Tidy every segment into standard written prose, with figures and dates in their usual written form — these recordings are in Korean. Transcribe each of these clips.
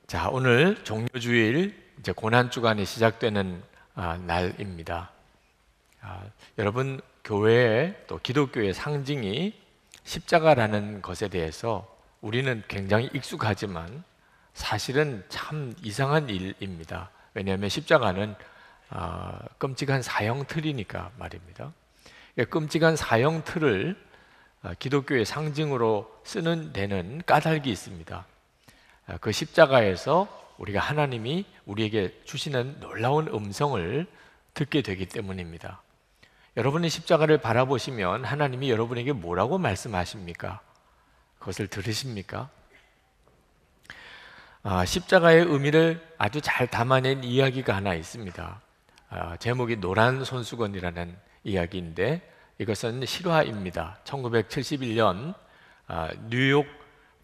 자, 오늘 종료주일 이제 고난 주간이 시작되는 날입니다. 여러분 교회의 또 기독교의 상징이 십자가라는 것에 대해서 우리는 굉장히 익숙하지만 사실은 참 이상한 일입니다. 왜냐하면 십자가는 끔찍한 사형틀이니까 말입니다. 끔찍한 사형틀을 기독교의 상징으로 쓰는 데는 까닭이 있습니다. 그 십자가에서 우리가 하나님이 우리에게 주시는 놀라운 음성을 듣게 되기 때문입니다. 여러분이 십자가를 바라보시면 하나님이 여러분에게 뭐라고 말씀하십니까? 그것을 들으십니까? 십자가의 의미를 아주 잘 담아낸 이야기가 하나 있습니다. 제목이 노란 손수건이라는 이야기인데 이것은 실화입니다. 1971년 뉴욕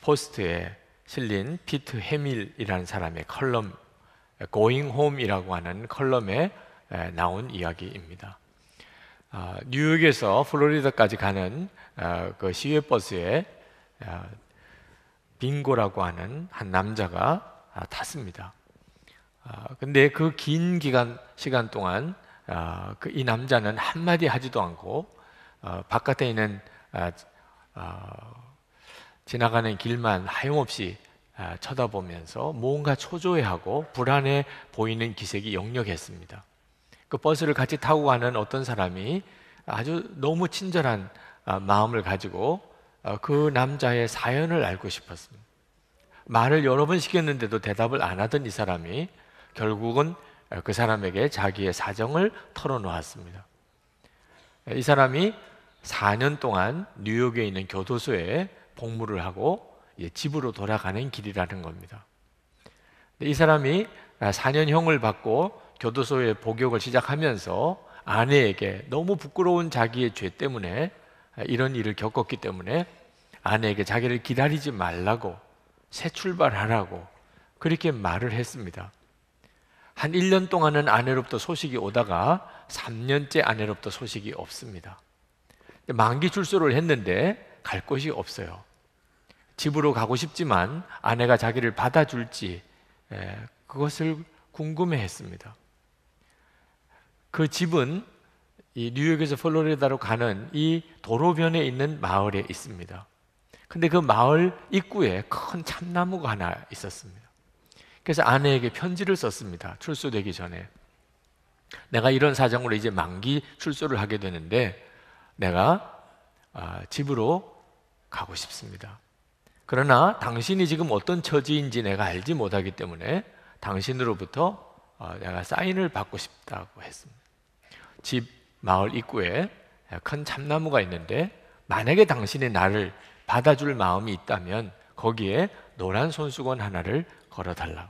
포스트에 실린 피트 해밀이라는 사람의 컬럼 Going Home이라고 하는 컬럼에 나온 이야기입니다. 뉴욕에서 플로리다까지 가는 그 시외버스에 빙고라고 하는 한 남자가 탔습니다. 근데 그 긴 시간 동안 이 남자는 한마디 하지도 않고 바깥에 있는 지나가는 길만 하염없이 쳐다보면서 뭔가 초조해하고 불안해 보이는 기색이 역력했습니다. 그 버스를 같이 타고 가는 어떤 사람이 아주 너무 친절한 마음을 가지고 그 남자의 사연을 알고 싶었습니다. 말을 여러 번 시켰는데도 대답을 안 하던 이 사람이 결국은 그 사람에게 자기의 사정을 털어놓았습니다. 이 사람이 4년 동안 뉴욕에 있는 교도소에 복무를 하고 집으로 돌아가는 길이라는 겁니다. 이 사람이 4년형을 받고 교도소에 복역을 시작하면서 아내에게 너무 부끄러운 자기의 죄 때문에 이런 일을 겪었기 때문에 아내에게 자기를 기다리지 말라고 새 출발하라고 그렇게 말을 했습니다. 한 1년 동안은 아내로부터 소식이 오다가 3년째 아내로부터 소식이 없습니다. 만기 출소를 했는데 갈 곳이 없어요. 집으로 가고 싶지만 아내가 자기를 받아줄지 그것을 궁금해했습니다. 그 집은 이 뉴욕에서 플로리다로 가는 이 도로변에 있는 마을에 있습니다. 근데 그 마을 입구에 큰 참나무가 하나 있었습니다. 그래서 아내에게 편지를 썼습니다. 출소되기 전에. 내가 이런 사정으로 이제 만기 출소를 하게 되는데 내가 집으로 가고 싶습니다. 그러나 당신이 지금 어떤 처지인지 내가 알지 못하기 때문에 당신으로부터 내가 사인을 받고 싶다고 했습니다. 집 마을 입구에 큰 참나무가 있는데 만약에 당신이 나를 받아줄 마음이 있다면 거기에 노란 손수건 하나를 걸어달라고.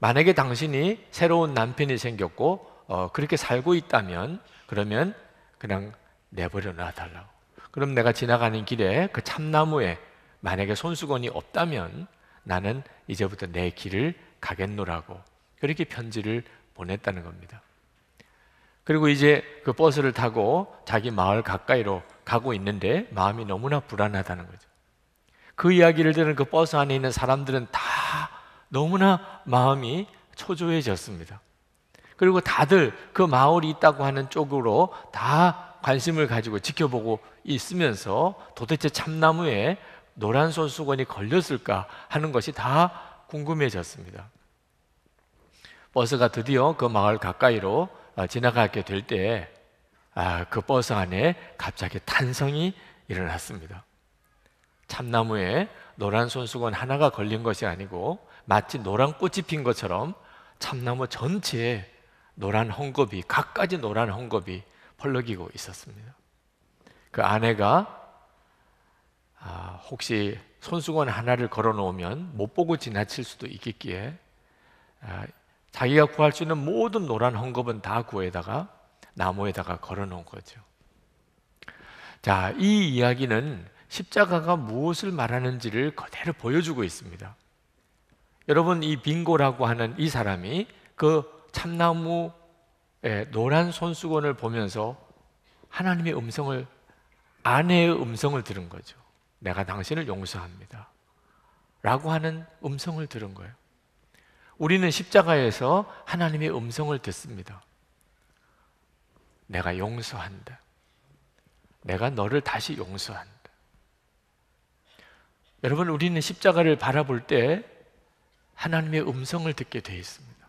만약에 당신이 새로운 남편이 생겼고 그렇게 살고 있다면 그러면 그냥 내버려 놔달라고. 그럼 내가 지나가는 길에 그 참나무에 만약에 손수건이 없다면 나는 이제부터 내 길을 가겠노라고 그렇게 편지를 보냈다는 겁니다. 그리고 이제 그 버스를 타고 자기 마을 가까이로 가고 있는데 마음이 너무나 불안하다는 거죠. 그 이야기를 들은 그 버스 안에 있는 사람들은 다 너무나 마음이 초조해졌습니다. 그리고 다들 그 마을이 있다고 하는 쪽으로 다 관심을 가지고 지켜보고 있으면서 도대체 참나무에 노란 손수건이 걸렸을까 하는 것이 다 궁금해졌습니다. 버스가 드디어 그 마을 가까이로 지나가게 될 때 그 버스 안에 갑자기 탄성이 일어났습니다. 참나무에 노란 손수건 하나가 걸린 것이 아니고 마치 노란 꽃이 핀 것처럼 참나무 전체에 노란 헝겊이 갖가지 노란 헝겊이 펄럭이고 있었습니다. 그 아내가 혹시 손수건 하나를 걸어 놓으면 못 보고 지나칠 수도 있겠기에 자기가 구할 수 있는 모든 노란 헝겊은 다 구해다가 나무에다가 걸어 놓은 거죠. 자, 이 이야기는 십자가가 무엇을 말하는지를 그대로 보여주고 있습니다. 여러분, 이 빙고라고 하는 이 사람이 그 참나무의 노란 손수건을 보면서 하나님의 음성을, 아내의 음성을 들은 거죠. 내가 당신을 용서합니다. 라고 하는 음성을 들은 거예요. 우리는 십자가에서 하나님의 음성을 듣습니다. 내가 용서한다. 내가 너를 다시 용서한다. 여러분, 우리는 십자가를 바라볼 때 하나님의 음성을 듣게 되어 있습니다.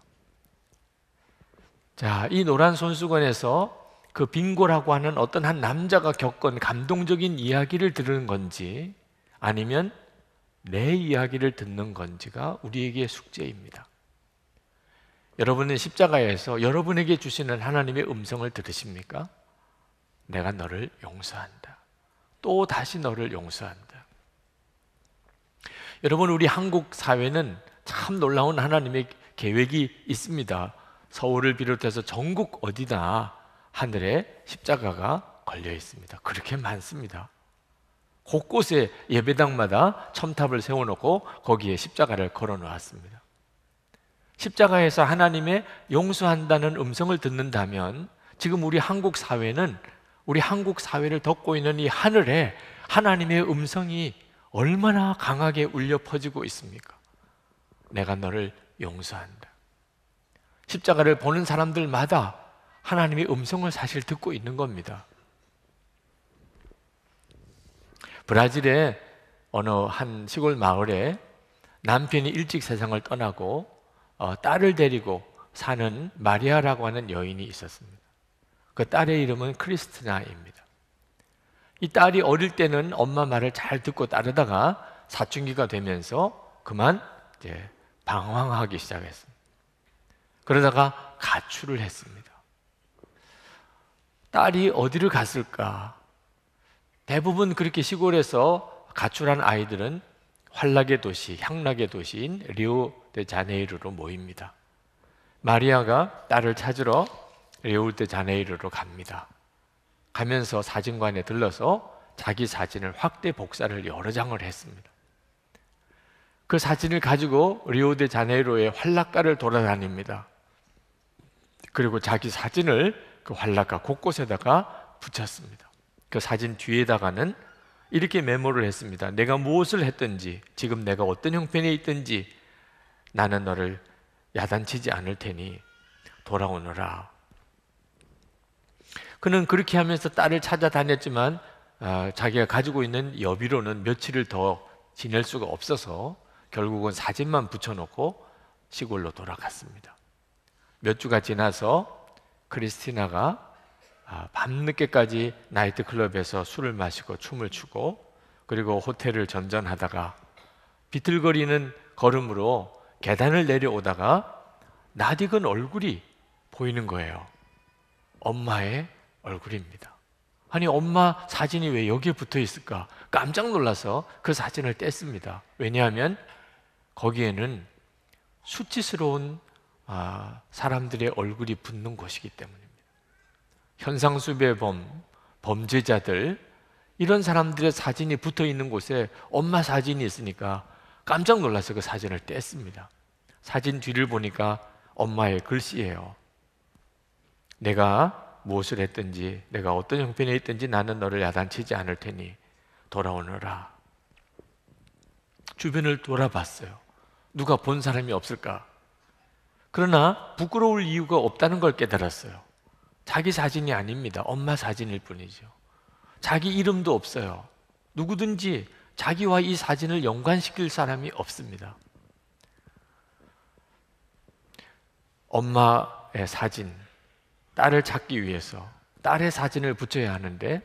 자, 이 노란 손수건에서 그 빙고라고 하는 어떤 한 남자가 겪은 감동적인 이야기를 들은 건지 아니면 내 이야기를 듣는 건지가 우리에게 숙제입니다. 여러분은 십자가에서 여러분에게 주시는 하나님의 음성을 들으십니까? 내가 너를 용서한다. 또 다시 너를 용서한다. 여러분, 우리 한국 사회는 참 놀라운 하나님의 계획이 있습니다. 서울을 비롯해서 전국 어디나 하늘에 십자가가 걸려 있습니다. 그렇게 많습니다. 곳곳에 예배당마다 첨탑을 세워놓고 거기에 십자가를 걸어 놓았습니다. 십자가에서 하나님의 용서한다는 음성을 듣는다면 지금 우리 한국 사회는 우리 한국 사회를 덮고 있는 이 하늘에 하나님의 음성이 얼마나 강하게 울려 퍼지고 있습니까? 내가 너를 용서한다. 십자가를 보는 사람들마다 하나님의 음성을 사실 듣고 있는 겁니다. 브라질의 어느 한 시골 마을에 남편이 일찍 세상을 떠나고 딸을 데리고 사는 마리아라고 하는 여인이 있었습니다. 그 딸의 이름은 크리스티나입니다. 이 딸이 어릴 때는 엄마 말을 잘 듣고 따르다가 사춘기가 되면서 그만 이제 방황하기 시작했습니다. 그러다가 가출을 했습니다. 딸이 어디를 갔을까? 대부분 그렇게 시골에서 가출한 아이들은 환락의 도시, 향락의 도시인 리오데자네이루로 모입니다. 마리아가 딸을 찾으러 리오데자네이루로 갑니다. 가면서 사진관에 들러서 자기 사진을 확대 복사를 여러 장을 했습니다. 그 사진을 가지고 리오데자네이루의 환락가를 돌아다닙니다. 그리고 자기 사진을 그 환락가 곳곳에다가 붙였습니다. 그 사진 뒤에다가는 이렇게 메모를 했습니다. 내가 무엇을 했든지, 지금 내가 어떤 형편에 있든지 나는 너를 야단치지 않을 테니 돌아오너라. 그는 그렇게 하면서 딸을 찾아다녔지만 자기가 가지고 있는 여비로는 며칠을 더 지낼 수가 없어서 결국은 사진만 붙여놓고 시골로 돌아갔습니다. 몇 주가 지나서 크리스티나가 밤늦게까지 나이트클럽에서 술을 마시고 춤을 추고 그리고 호텔을 전전하다가 비틀거리는 걸음으로 계단을 내려오다가 낯익은 얼굴이 보이는 거예요. 엄마의 얼굴입니다. 아니, 엄마 사진이 왜 여기에 붙어 있을까? 깜짝 놀라서 그 사진을 뗐습니다. 왜냐하면 거기에는 수치스러운 사람들의 얼굴이 붙는 곳이기 때문입니다. 현상수배범, 범죄자들, 이런 사람들의 사진이 붙어 있는 곳에 엄마 사진이 있으니까 깜짝 놀라서 그 사진을 뗐습니다. 사진 뒤를 보니까 엄마의 글씨예요. 내가 무엇을 했든지, 내가 어떤 형편에 있든지 나는 너를 야단치지 않을 테니 돌아오너라. 주변을 돌아봤어요. 누가 본 사람이 없을까? 그러나 부끄러울 이유가 없다는 걸 깨달았어요. 자기 사진이 아닙니다. 엄마 사진일 뿐이죠. 자기 이름도 없어요. 누구든지 자기와 이 사진을 연관시킬 사람이 없습니다. 엄마의 사진, 딸을 찾기 위해서 딸의 사진을 붙여야 하는데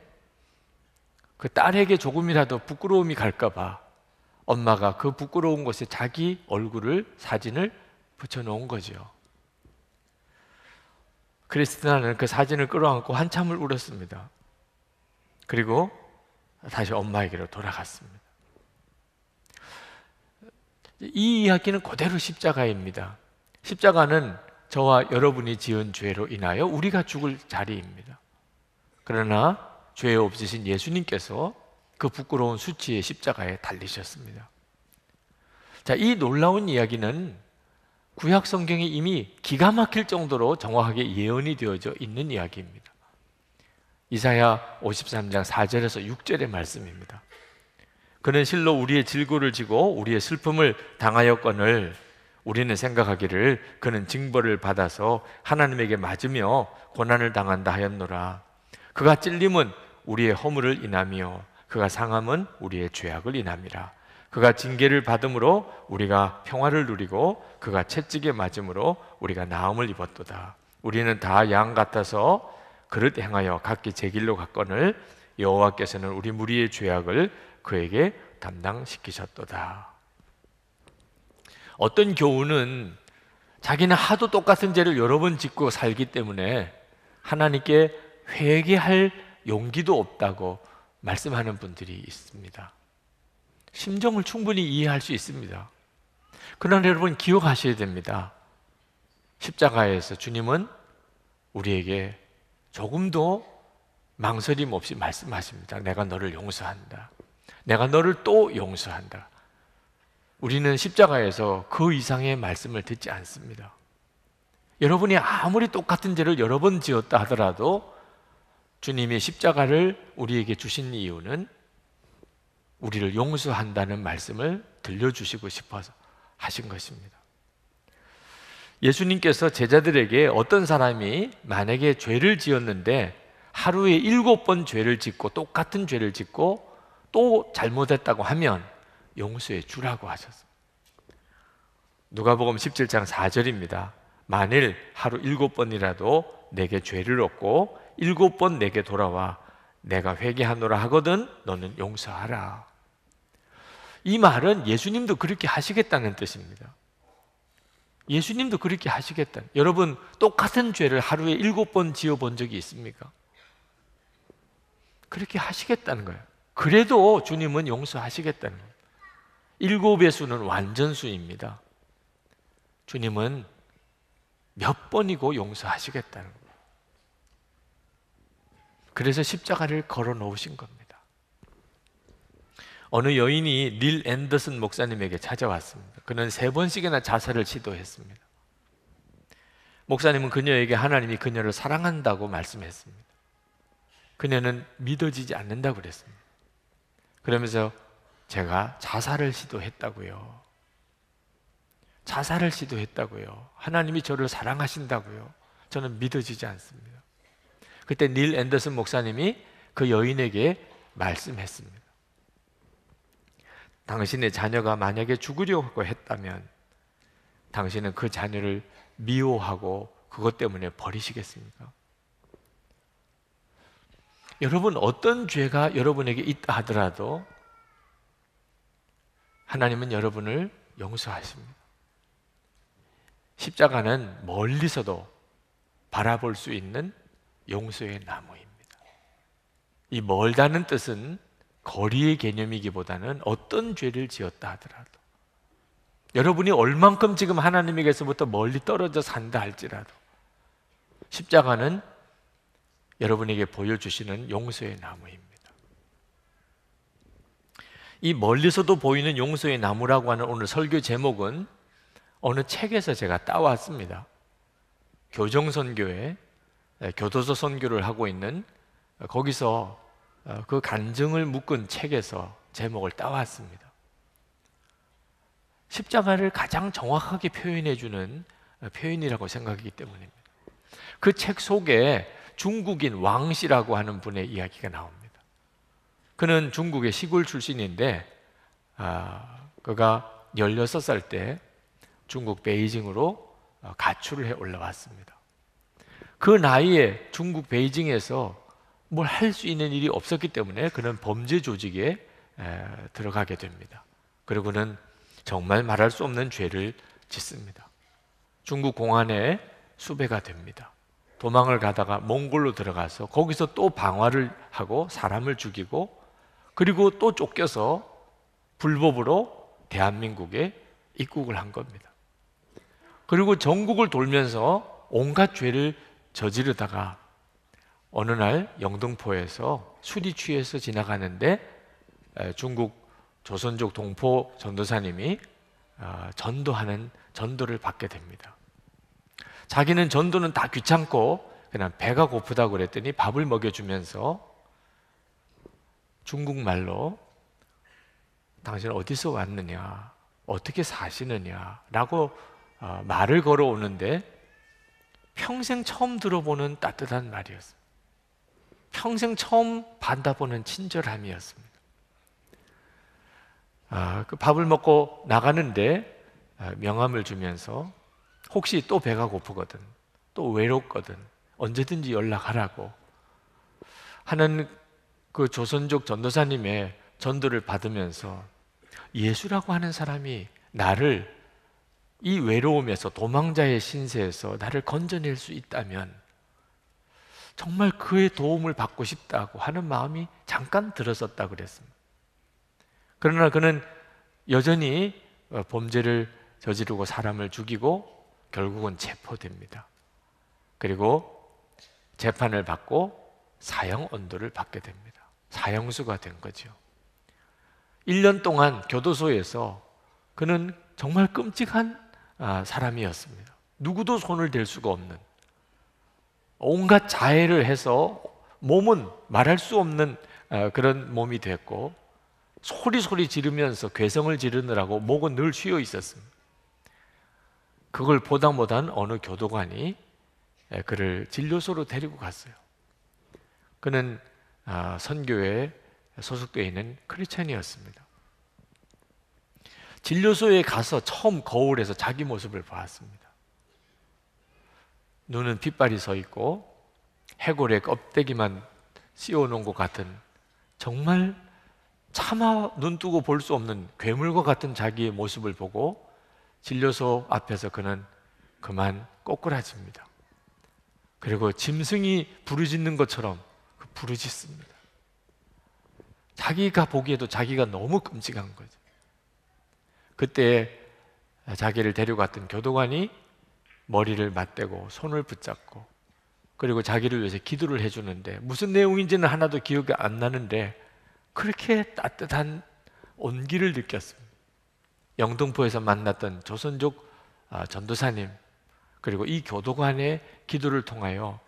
그 딸에게 조금이라도 부끄러움이 갈까봐 엄마가 그 부끄러운 곳에 자기 얼굴을, 사진을 붙여놓은 거죠. 크리스티나는 그 사진을 끌어안고 한참을 울었습니다. 그리고 다시 엄마에게로 돌아갔습니다. 이 이야기는 그대로 십자가입니다. 십자가는 저와 여러분이 지은 죄로 인하여 우리가 죽을 자리입니다. 그러나 죄 없으신 예수님께서 그 부끄러운 수치의 십자가에 달리셨습니다. 자, 이 놀라운 이야기는 구약 성경이 이미 기가 막힐 정도로 정확하게 예언이 되어져 있는 이야기입니다. 이사야 53장 4절에서 6절의 말씀입니다. 그는 실로 우리의 질고를 지고 우리의 슬픔을 당하였거늘 우리는 생각하기를 그는 징벌을 받아서 하나님에게 맞으며 고난을 당한다 하였노라. 그가 찔림은 우리의 허물을 인하며 그가 상함은 우리의 죄악을 인함이라. 그가 징계를 받음으로 우리가 평화를 누리고 그가 채찍에 맞음으로 우리가 나음을 입었도다. 우리는 다 양 같아서 그릇 행하여 각기 제 길로 갔거늘 여호와께서는 우리 무리의 죄악을 그에게 담당시키셨도다. 어떤 교우는 자기는 하도 똑같은 죄를 여러 번 짓고 살기 때문에 하나님께 회개할 용기도 없다고 말씀하는 분들이 있습니다. 심정을 충분히 이해할 수 있습니다. 그러나 여러분 기억하셔야 됩니다. 십자가에서 주님은 우리에게 조금도 망설임 없이 말씀하십니다. 내가 너를 용서한다. 내가 너를 또 용서한다. 우리는 십자가에서 그 이상의 말씀을 듣지 않습니다. 여러분이 아무리 똑같은 죄를 여러 번 지었다 하더라도 주님이 십자가를 우리에게 주신 이유는 우리를 용서한다는 말씀을 들려주시고 싶어서 하신 것입니다. 예수님께서 제자들에게 어떤 사람이 만약에 죄를 지었는데 하루에 7번 죄를 짓고 똑같은 죄를 짓고 또 잘못했다고 하면 용서해 주라고 하셨습니다. 누가복음 17장 4절입니다. 만일 하루 7번이라도 내게 죄를 얻고 7번 내게 돌아와 내가 회개하노라 하거든 너는 용서하라. 이 말은 예수님도 그렇게 하시겠다는 뜻입니다. 예수님도 그렇게 하시겠다는. 여러분 똑같은 죄를 하루에 7번 지어본 적이 있습니까? 그렇게 하시겠다는 거예요. 그래도 주님은 용서하시겠다는 거예요. 7의 수는 완전수입니다. 주님은 몇 번이고 용서하시겠다는 거예요. 그래서 십자가를 걸어 놓으신 겁니다. 어느 여인이 닐 앤더슨 목사님에게 찾아왔습니다. 그는 3번씩이나 자살을 시도했습니다. 목사님은 그녀에게 하나님이 그녀를 사랑한다고 말씀했습니다. 그녀는 믿어지지 않는다고 그랬습니다. 그러면서 제가 자살을 시도했다고요. 자살을 시도했다고요. 하나님이 저를 사랑하신다고요. 저는 믿어지지 않습니다. 그때 닐 앤더슨 목사님이 그 여인에게 말씀했습니다. 당신의 자녀가 만약에 죽으려고 했다면 당신은 그 자녀를 미워하고 그것 때문에 버리시겠습니까? 여러분 어떤 죄가 여러분에게 있다 하더라도 하나님은 여러분을 용서하십니다. 십자가는 멀리서도 바라볼 수 있는 용서의 나무입니다. 이 멀다는 뜻은 거리의 개념이기보다는 어떤 죄를 지었다 하더라도 여러분이 얼만큼 지금 하나님에게서부터 멀리 떨어져 산다 할지라도 십자가는 여러분에게 보여주시는 용서의 나무입니다. 이 멀리서도 보이는 용서의 나무라고 하는 오늘 설교 제목은 어느 책에서 제가 따왔습니다. 교정선교회 교도소 선교를 하고 있는 거기서 그 간증을 묶은 책에서 제목을 따왔습니다. 십자가를 가장 정확하게 표현해주는 표현이라고 생각하기 때문입니다. 그 책 속에 중국인 왕씨라고 하는 분의 이야기가 나옵니다. 그는 중국의 시골 출신인데 그가 16살 때 중국 베이징으로 가출을 해 올라왔습니다. 그 나이에 중국 베이징에서 뭘 할 수 있는 일이 없었기 때문에 그는 범죄 조직에 들어가게 됩니다. 그리고는 정말 말할 수 없는 죄를 짓습니다. 중국 공안에 수배가 됩니다. 도망을 가다가 몽골로 들어가서 거기서 또 방화를 하고 사람을 죽이고 그리고 또 쫓겨서 불법으로 대한민국에 입국을 한 겁니다. 그리고 전국을 돌면서 온갖 죄를 저지르다가 어느 날 영등포에서 술이 취해서 지나가는데 중국 조선족 동포 전도사님이 전도하는 전도를 받게 됩니다. 자기는 전도는 다 귀찮고 그냥 배가 고프다고 그랬더니 밥을 먹여주면서 중국말로 당신은 어디서 왔느냐, 어떻게 사시느냐 라고 말을 걸어오는데 평생 처음 들어보는 따뜻한 말이었습니다. 평생 처음 받아보는 친절함이었습니다. 그 밥을 먹고 나가는데 명함을 주면서 혹시 또 배가 고프거든, 또 외롭거든 언제든지 연락하라고 하는 그 조선족 전도사님의 전도를 받으면서 예수라고 하는 사람이 나를 이 외로움에서, 도망자의 신세에서 나를 건져낼 수 있다면 정말 그의 도움을 받고 싶다고 하는 마음이 잠깐 들었었다 그랬습니다. 그러나 그는 여전히 범죄를 저지르고 사람을 죽이고 결국은 체포됩니다. 그리고 재판을 받고 사형 언도를 받게 됩니다. 사형수가 된 거죠. 1년 동안 교도소에서 그는 정말 끔찍한 사람이었습니다. 누구도 손을 댈 수가 없는, 온갖 자해를 해서 몸은 말할 수 없는 그런 몸이 됐고, 소리 지르면서 괴성을 지르느라고 목은 늘 쉬어 있었습니다. 그걸 보다 못한 어느 교도관이 그를 진료소로 데리고 갔어요. 그는 선교회에 소속되어 있는 크리스찬이었습니다. 진료소에 가서 처음 거울에서 자기 모습을 보았습니다. 눈은 핏발이 서 있고 해골의 껍데기만 씌워놓은 것 같은, 정말 차마 눈 뜨고 볼 수 없는 괴물과 같은 자기의 모습을 보고 진료소 앞에서 그는 그만 꼬꾸라집니다. 그리고 짐승이 부르짖는 것처럼 부르짖습니다. 자기가 보기에도 자기가 너무 끔찍한 거죠. 그때 자기를 데려갔던 교도관이 머리를 맞대고 손을 붙잡고, 그리고 자기를 위해서 기도를 해주는데 무슨 내용인지는 하나도 기억이 안 나는데 그렇게 따뜻한 온기를 느꼈습니다. 영등포에서 만났던 조선족 전도사님, 그리고 이 교도관의 기도를 통하여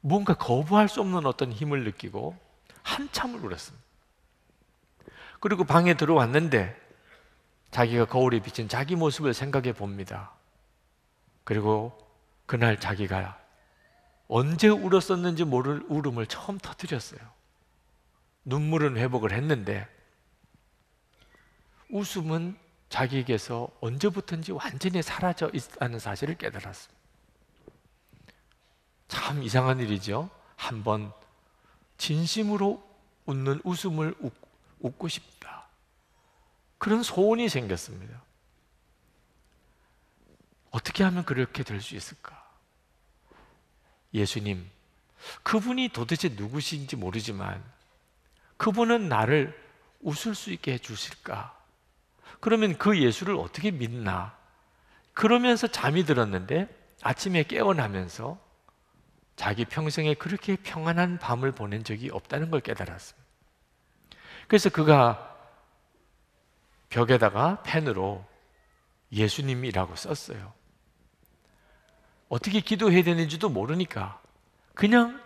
뭔가 거부할 수 없는 어떤 힘을 느끼고 한참을 울었습니다. 그리고 방에 들어왔는데 자기가 거울에 비친 자기 모습을 생각해 봅니다. 그리고 그날 자기가 언제 울었었는지 모를 울음을 처음 터뜨렸어요. 눈물은 회복을 했는데 웃음은 자기에게서 언제부턴지 완전히 사라져 있다는 사실을 깨달았습니다. 참 이상한 일이죠. 한번 진심으로 웃는 웃음을 웃고 싶다, 그런 소원이 생겼습니다. 어떻게 하면 그렇게 될 수 있을까? 예수님, 그분이 도대체 누구신지 모르지만 그분은 나를 웃을 수 있게 해주실까? 그러면 그 예수를 어떻게 믿나? 그러면서 잠이 들었는데 아침에 깨어나면서 자기 평생에 그렇게 평안한 밤을 보낸 적이 없다는 걸 깨달았습니다. 그래서 그가 벽에다가 펜으로 예수님이라고 썼어요. 어떻게 기도해야 되는지도 모르니까 그냥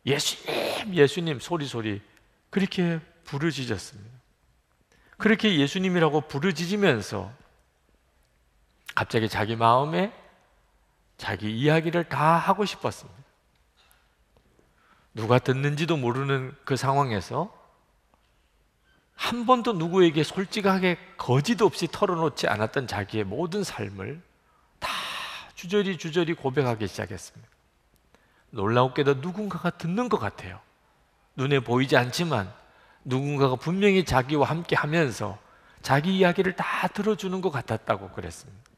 예수님, 예수님 소리 그렇게 부르짖었습니다. 그렇게 예수님이라고 부르짖으면서 갑자기 자기 마음에 자기 이야기를 다 하고 싶었습니다. 누가 듣는지도 모르는 그 상황에서 한 번도 누구에게 솔직하게 거짓 없이 털어놓지 않았던 자기의 모든 삶을 다 주저리 고백하기 시작했습니다. 놀라웠게도 누군가가 듣는 것 같아요. 눈에 보이지 않지만 누군가가 분명히 자기와 함께 하면서 자기 이야기를 다 들어주는 것 같았다고 그랬습니다.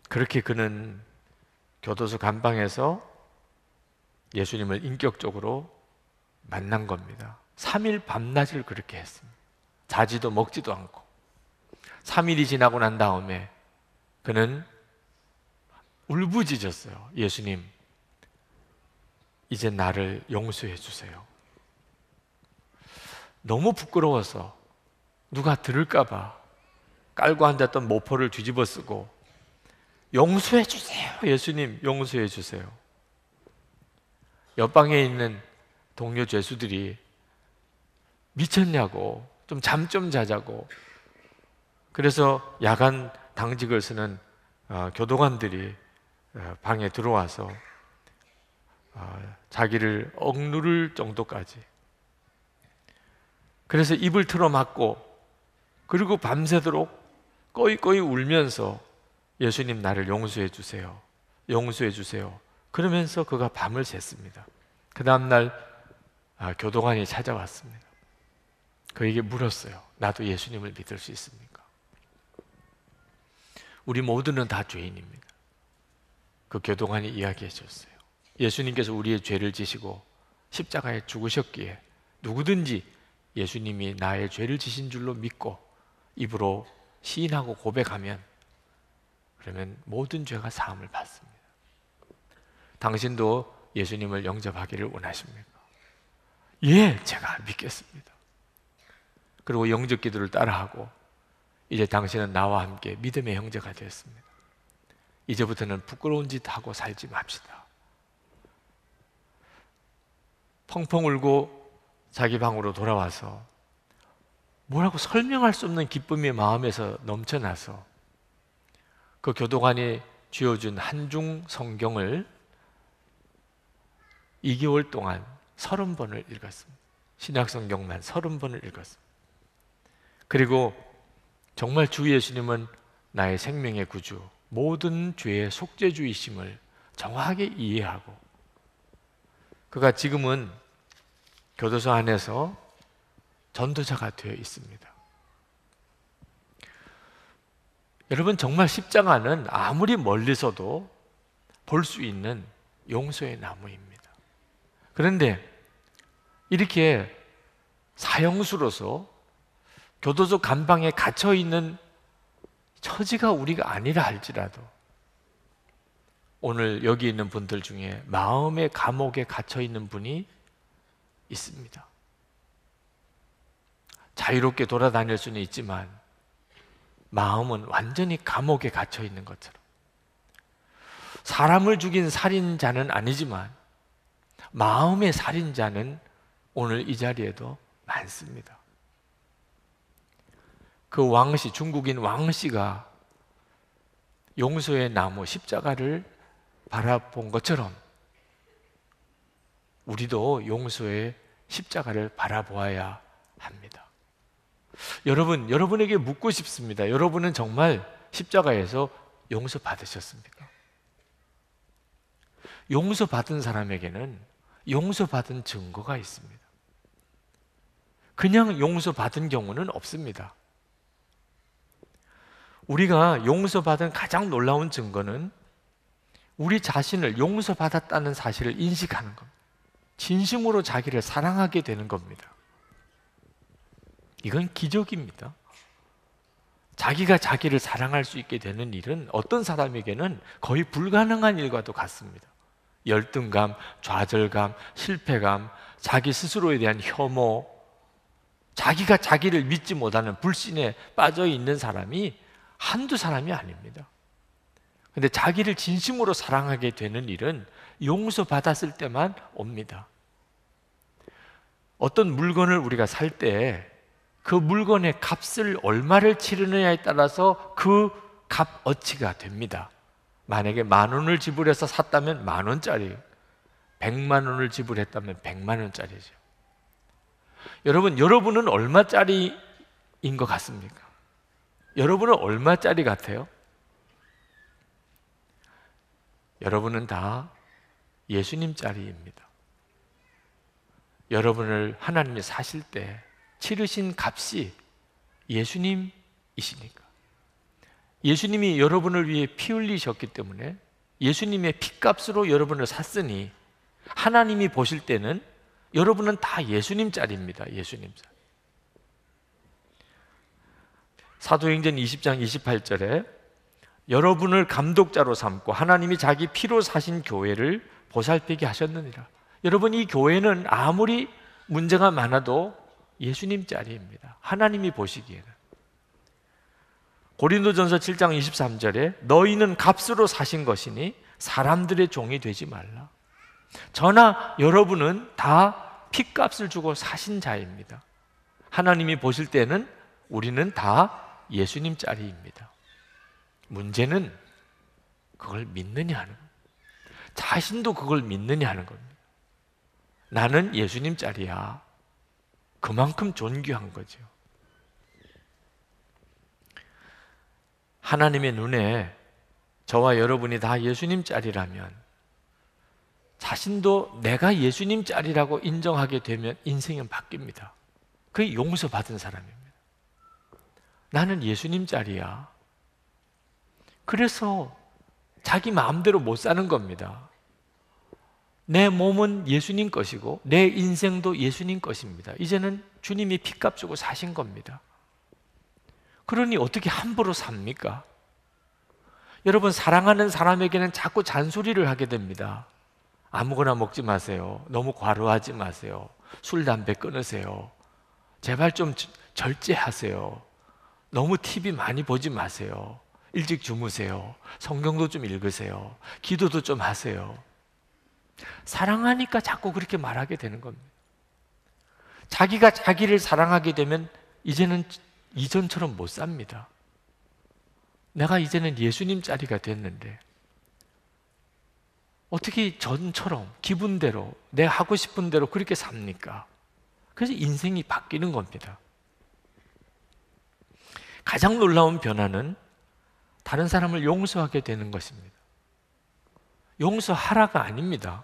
그렇게 그는 교도소 감방에서 예수님을 인격적으로 만난 겁니다. 3일 밤낮을 그렇게 했습니다. 자지도 먹지도 않고. 3일이 지나고 난 다음에 그는 울부짖었어요. 예수님, 이제 나를 용서해 주세요. 너무 부끄러워서 누가 들을까 봐 깔고 앉았던 모포를 뒤집어 쓰고 용서해 주세요. 예수님, 용서해 주세요. 옆방에 있는 동료 죄수들이 미쳤냐고, 좀 잠 좀 자자고. 그래서 야간 당직을 쓰는 교도관들이 방에 들어와서 자기를 억누를 정도까지, 그래서 입을 틀어막고, 그리고 밤새도록 꺼이꺼이 울면서 예수님 나를 용서해 주세요, 용서해 주세요, 그러면서 그가 밤을 샜습니다. 그 다음날 교도관이 찾아왔습니다. 그에게 물었어요. 나도 예수님을 믿을 수 있습니까? 우리 모두는 다 죄인입니다. 그 교도관이 이야기해 줬어요. 예수님께서 우리의 죄를 지시고 십자가에 죽으셨기에 누구든지 예수님이 나의 죄를 지신 줄로 믿고 입으로 시인하고 고백하면, 그러면 모든 죄가 사함을 받습니다. 당신도 예수님을 영접하기를 원하십니까? 예, 제가 믿겠습니다. 그리고 영접 기도를 따라하고 이제 당신은 나와 함께 믿음의 형제가 되었습니다. 이제부터는 부끄러운 짓 하고 살지 맙시다. 펑펑 울고 자기 방으로 돌아와서 뭐라고 설명할 수 없는 기쁨이 마음에서 넘쳐나서 그 교도관이 쥐어준 한중 성경을 2개월 동안 30번을 읽었습니다. 신약 성경만 30번을 읽었습니다. 그리고 정말 주 예수님은 나의 생명의 구주, 모든 죄의 속죄주이심을 정확하게 이해하고, 그가 지금은 교도소 안에서 전도자가 되어 있습니다. 여러분, 정말 십자가는 아무리 멀리서도 볼 수 있는 용서의 나무입니다. 그런데 이렇게 사형수로서 교도소 감방에 갇혀 있는 처지가 우리가 아니라 할지라도, 오늘 여기 있는 분들 중에 마음의 감옥에 갇혀 있는 분이 있습니다. 자유롭게 돌아다닐 수는 있지만 마음은 완전히 감옥에 갇혀 있는 것처럼, 사람을 죽인 살인자는 아니지만 마음의 살인자는 오늘 이 자리에도 많습니다. 그 왕씨, 중국인 왕씨가 용서의 나무 십자가를 바라본 것처럼 우리도 용서의 십자가를 바라보아야 합니다. 여러분, 여러분에게 묻고 싶습니다. 여러분은 정말 십자가에서 용서받으셨습니까? 용서받은 사람에게는 용서받은 증거가 있습니다. 그냥 용서받은 경우는 없습니다. 우리가 용서받은 가장 놀라운 증거는 우리 자신을 용서받았다는 사실을 인식하는 겁니다. 진심으로 자기를 사랑하게 되는 겁니다. 이건 기적입니다. 자기가 자기를 사랑할 수 있게 되는 일은 어떤 사람에게는 거의 불가능한 일과도 같습니다. 열등감, 좌절감, 실패감, 자기 스스로에 대한 혐오, 자기가 자기를 믿지 못하는 불신에 빠져 있는 사람이 한두 사람이 아닙니다. 근데 자기를 진심으로 사랑하게 되는 일은 용서받았을 때만 옵니다. 어떤 물건을 우리가 살 때 그 물건의 값을 얼마를 치르느냐에 따라서 그 값어치가 됩니다. 만약에 10,000원을 지불해서 샀다면 10,000원짜리, 100만 원을 지불했다면 100만 원짜리죠. 여러분, 여러분은 얼마짜리인 것 같습니까? 여러분은 얼마짜리 같아요? 여러분은 다 예수님짜리입니다. 여러분을 하나님이 사실 때 치르신 값이 예수님이시니까. 예수님이 여러분을 위해 피 흘리셨기 때문에 예수님의 피값으로 여러분을 샀으니 하나님이 보실 때는 여러분은 다 예수님짜리입니다. 예수님짜리. 사도행전 20장 28절에 여러분을 감독자로 삼고 하나님이 자기 피로 사신 교회를 보살피게 하셨느니라. 여러분, 이 교회는 아무리 문제가 많아도 예수님짜리입니다. 하나님이 보시기에는. 고린도전서 7장 23절에 너희는 값으로 사신 것이니 사람들의 종이 되지 말라. 저나 여러분은 다 핏값을 주고 사신 자입니다. 하나님이 보실 때는 우리는 다 예수님 짤입니다. 문제는 그걸 믿느냐 하는 겁니다. 자신도 그걸 믿느냐 하는 겁니다. 나는 예수님 짤이야. 그만큼 존귀한 거죠. 하나님의 눈에 저와 여러분이 다 예수님 짤이라면 자신도 내가 예수님 짤이라고 인정하게 되면 인생은 바뀝니다. 그게 용서받은 사람입니다. 나는 예수님 짤이야. 그래서 자기 마음대로 못 사는 겁니다. 내 몸은 예수님 것이고 내 인생도 예수님 것입니다. 이제는 주님이 핏값 주고 사신 겁니다. 그러니 어떻게 함부로 삽니까? 여러분, 사랑하는 사람에게는 자꾸 잔소리를 하게 됩니다. 아무거나 먹지 마세요. 너무 과로하지 마세요. 술, 담배 끊으세요. 제발 좀 절제하세요. 너무 TV 많이 보지 마세요. 일찍 주무세요. 성경도 좀 읽으세요. 기도도 좀 하세요. 사랑하니까 자꾸 그렇게 말하게 되는 겁니다. 자기가 자기를 사랑하게 되면 이제는 이전처럼 못 삽니다. 내가 이제는 예수님 짤이가 됐는데 어떻게 전처럼 기분대로 내가 하고 싶은 대로 그렇게 삽니까? 그래서 인생이 바뀌는 겁니다. 가장 놀라운 변화는 다른 사람을 용서하게 되는 것입니다. 용서하라가 아닙니다.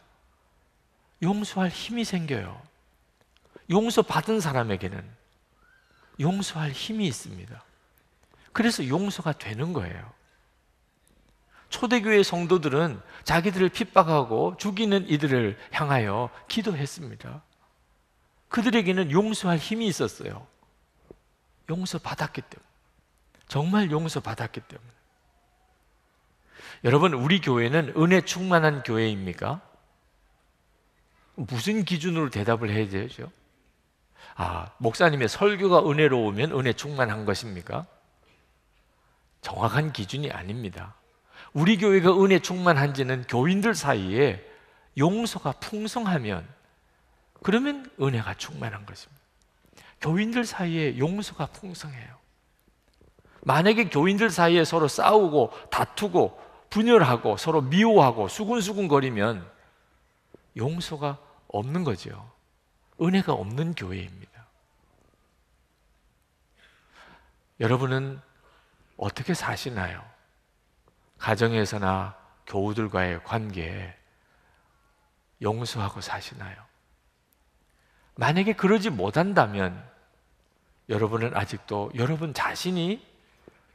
용서할 힘이 생겨요. 용서받은 사람에게는 용서할 힘이 있습니다. 그래서 용서가 되는 거예요. 초대교회 성도들은 자기들을 핍박하고 죽이는 이들을 향하여 기도했습니다. 그들에게는 용서할 힘이 있었어요. 용서받았기 때문에. 정말 용서받았기 때문에. 여러분, 우리 교회는 은혜 충만한 교회입니까? 무슨 기준으로 대답을 해야 되죠? 목사님의 설교가 은혜로우면 은혜 충만한 것입니까? 정확한 기준이 아닙니다. 우리 교회가 은혜 충만한지는 교인들 사이에 용서가 풍성하면 그러면 은혜가 충만한 것입니다. 교인들 사이에 용서가 풍성해요. 만약에 교인들 사이에 서로 싸우고 다투고 분열하고 서로 미워하고 수군수군거리면 용서가 없는 거죠. 은혜가 없는 교회입니다. 여러분은 어떻게 사시나요? 가정에서나 교우들과의 관계에 용서하고 사시나요? 만약에 그러지 못한다면 여러분은 아직도 여러분 자신이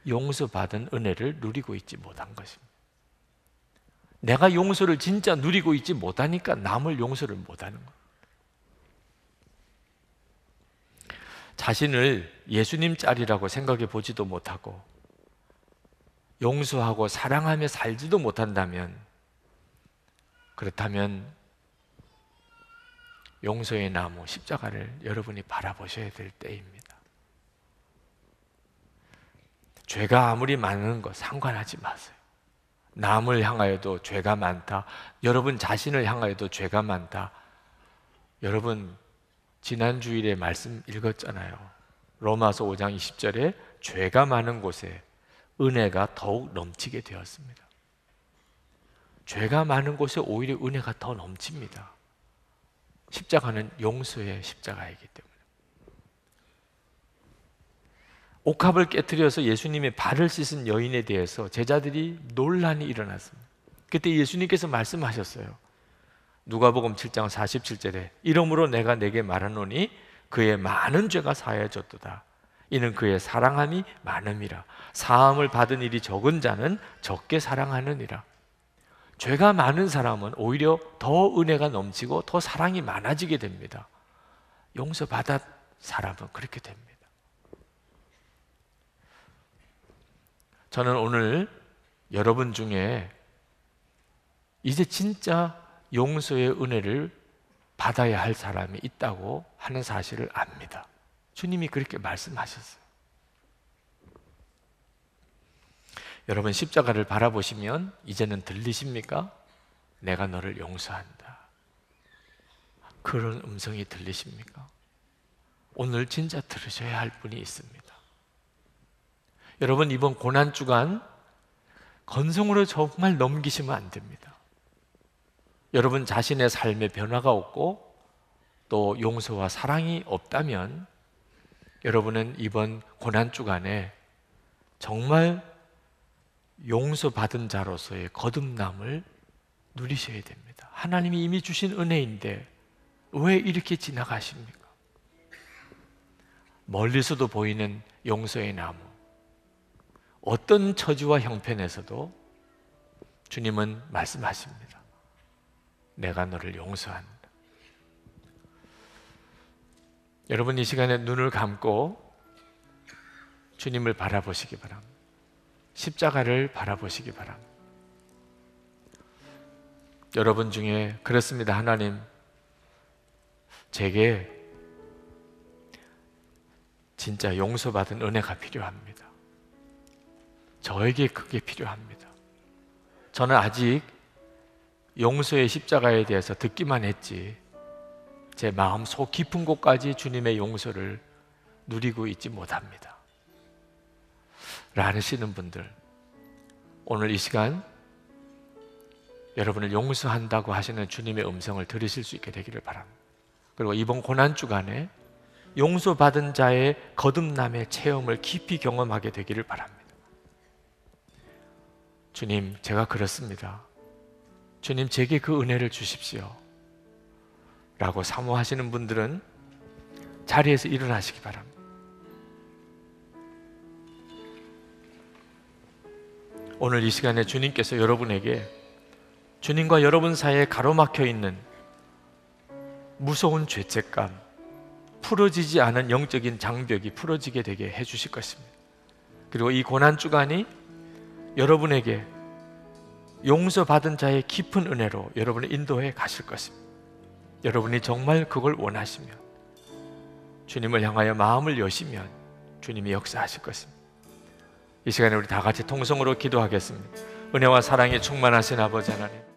용서받은 은혜를 누리고 있지 못한 것입니다. 내가 용서를 진짜 누리고 있지 못하니까 남을 용서를 못하는 거예요. 자신을 예수님 짤이라고 생각해 보지도 못하고 용서하고 사랑하며 살지도 못한다면, 그렇다면 용서의 나무 십자가를 여러분이 바라보셔야 될 때입니다. 죄가 아무리 많은 거 상관하지 마세요. 남을 향하여도 죄가 많다. 여러분 자신을 향하여도 죄가 많다. 여러분 지난 주일에 말씀 읽었잖아요. 로마서 5장 20절에 죄가 많은 곳에 은혜가 더욱 넘치게 되었습니다. 죄가 많은 곳에 오히려 은혜가 더 넘칩니다. 십자가는 용서의 십자가이기 때문에. 옥합을 깨트려서 예수님의 발을 씻은 여인에 대해서 제자들이 논란이 일어났습니다. 그때 예수님께서 말씀하셨어요. 누가복음 7장 47절에 이러므로 내가 내게 말하노니 그의 많은 죄가 사하여졌도다. 이는 그의 사랑함이 많음이라. 사함을 받은 일이 적은 자는 적게 사랑하느니라. 죄가 많은 사람은 오히려 더 은혜가 넘치고 더 사랑이 많아지게 됩니다. 용서받은 사람은 그렇게 됩니다. 저는 오늘 여러분 중에 이제 진짜 용서의 은혜를 받아야 할 사람이 있다고 하는 사실을 압니다. 주님이 그렇게 말씀하셨어요. 여러분 십자가를 바라보시면 이제는 들리십니까? 내가 너를 용서한다. 그런 음성이 들리십니까? 오늘 진짜 들으셔야 할 분이 있습니다. 여러분, 이번 고난주간 건성으로 정말 넘기시면 안 됩니다. 여러분 자신의 삶에 변화가 없고 또 용서와 사랑이 없다면 여러분은 이번 고난주간에 정말 용서받은 자로서의 거듭남을 누리셔야 됩니다. 하나님이 이미 주신 은혜인데 왜 이렇게 지나가십니까? 멀리서도 보이는 용서의 나무, 어떤 처지와 형편에서도 주님은 말씀하십니다. 내가 너를 용서한다. 여러분, 이 시간에 눈을 감고 주님을 바라보시기 바랍니다. 십자가를 바라보시기 바랍니다. 여러분 중에 그렇습니다. 하나님, 제게 진짜 용서받은 은혜가 필요합니다. 저에게 그게 필요합니다. 저는 아직 용서의 십자가에 대해서 듣기만 했지 제 마음 속 깊은 곳까지 주님의 용서를 누리고 있지 못합니다. 라시는 분들, 오늘 이 시간 여러분을 용서한다고 하시는 주님의 음성을 들으실 수 있게 되기를 바랍니다. 그리고 이번 고난주간에 용서받은 자의 거듭남의 체험을 깊이 경험하게 되기를 바랍니다. 주님, 제가 그렇습니다. 주님, 제게 그 은혜를 주십시오. 라고 사모하시는 분들은 자리에서 일어나시기 바랍니다. 오늘 이 시간에 주님께서 여러분에게 주님과 여러분 사이에 가로막혀 있는 무서운 죄책감, 풀어지지 않은 영적인 장벽이 풀어지게 되게 해주실 것입니다. 그리고 이 고난주간이 여러분에게 용서받은 자의 깊은 은혜로 여러분을 인도해 가실 것입니다. 여러분이 정말 그걸 원하시면, 주님을 향하여 마음을 여시면 주님이 역사하실 것입니다. 이 시간에 우리 다 같이 통성으로 기도하겠습니다. 은혜와 사랑이 충만하신 아버지 하나님,